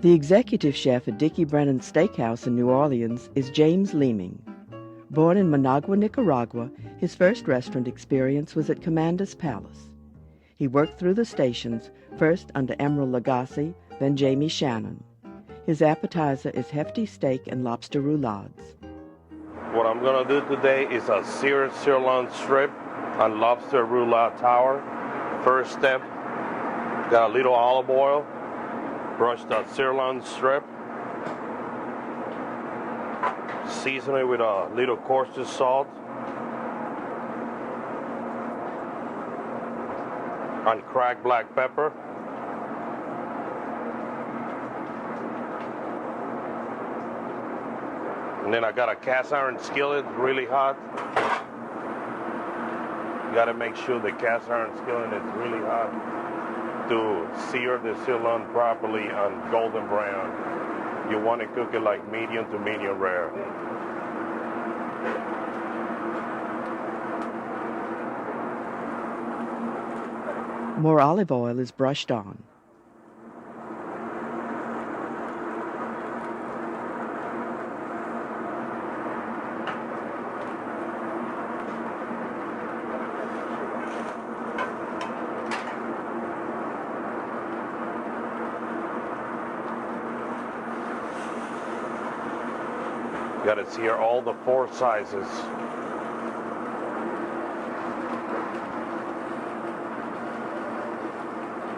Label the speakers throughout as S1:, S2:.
S1: The executive chef at Dickie Brennan's Steakhouse in New Orleans is James Leeming. Born in Managua, Nicaragua, his first restaurant experience was at Commander's Palace. He worked through the stations, first under Emeril Lagasse, then Jamie Shannon. His appetizer is hefty steak and lobster roulades.
S2: What I'm going to do today is a seared sirloin strip and lobster roulade tower. First step, got a little olive oil, brush that sirloin strip, season it with a little coarse salt, and cracked black pepper. And then I got a cast iron skillet, really hot. You got to make sure the cast iron skillet is really hot to sear the sirloin properly and golden brown. You want to cook it like medium to medium rare.
S1: More olive oil is brushed on.
S2: Got to sear all the 4 sizes.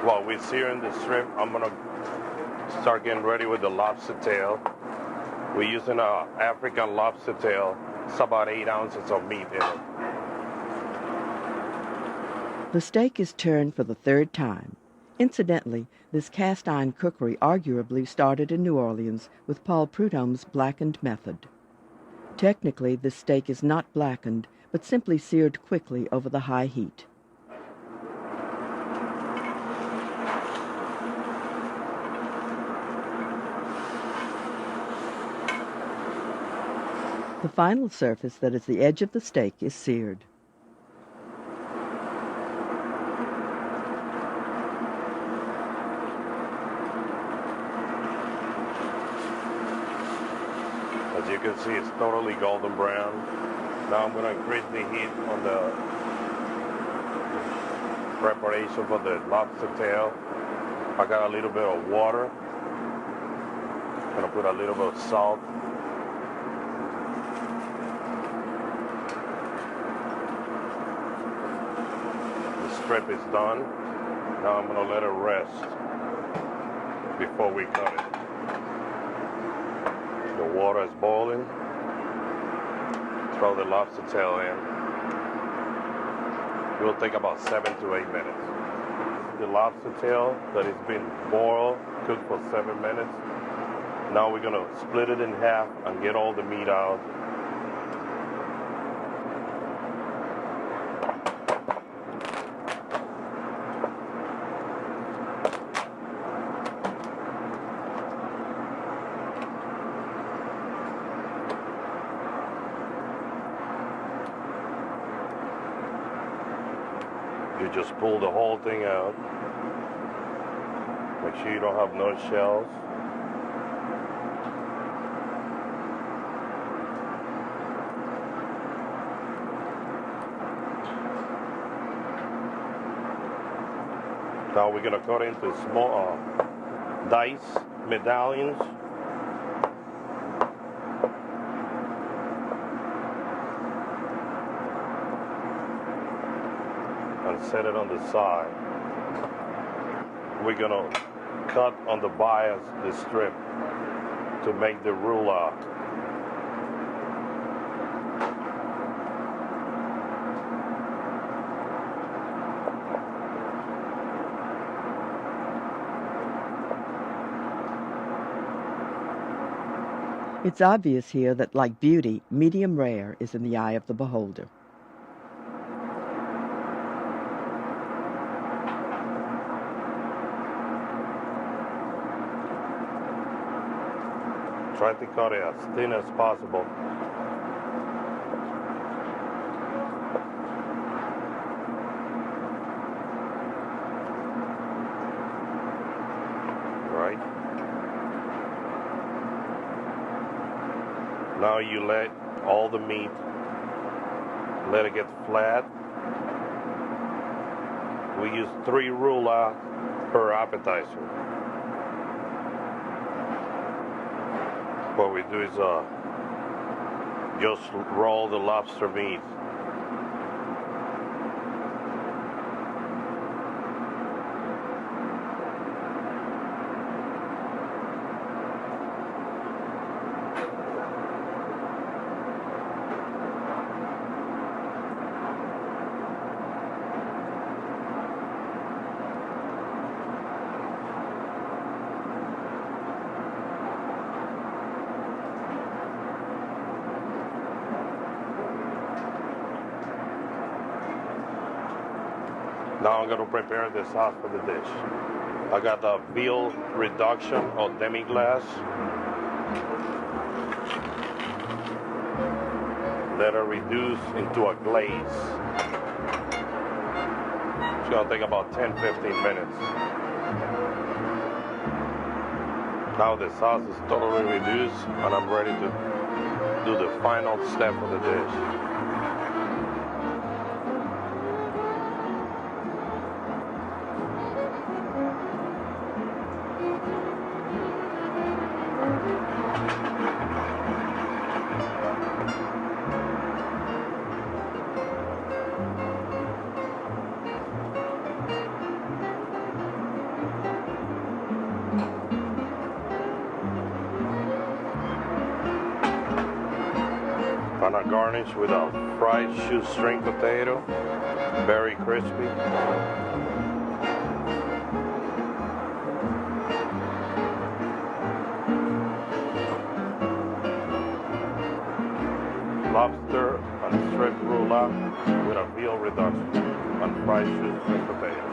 S2: While we're searing the strip, I'm gonna start getting ready with the lobster tail. We're using an African lobster tail. It's about 8 ounces of meat in it.
S1: The steak is turned for the 3rd time. Incidentally, this cast iron cookery arguably started in New Orleans with Paul Prudhomme's blackened method. Technically, this steak is not blackened, but simply seared quickly over the high heat. The final surface that is the edge of the steak is seared.
S2: As you can see, it's totally golden brown. Now I'm going to increase the heat on the preparation for the lobster tail. I got a little bit of water. I'm going to put a little bit of salt. The strip is done. Now I'm going to let it rest before we cut it. The water is boiling. Throw the lobster tail in. It will take about 7 to 8 minutes. The lobster tail that has been boiled, cooked for 7 minutes. Now we're gonna split it in half and get all the meat out. You just pull the whole thing out. Make sure you don't have no shells. Now we're gonna cut into small dice medallions. And set it on the side. We're gonna cut on the bias the strip to make the roulade.
S1: It's obvious here that, like beauty, medium rare is in the eye of the beholder.
S2: Try to cut it as thin as possible. side. Now you let all the meat, let it get flat. We use 3 rula per appetizer. What we do is just roll the lobster meat. Now I'm going to prepare the sauce for the dish. I got the veal reduction or demi-glace. Let it reduce into a glaze. It's going to take about 10-15 minutes. Now the sauce is totally reduced and I'm ready to do the final step of the dish. And I garnish with a fried shoestring potato, very crispy. Lobster and strip roulade with a veal reduction and fried shoestring potato.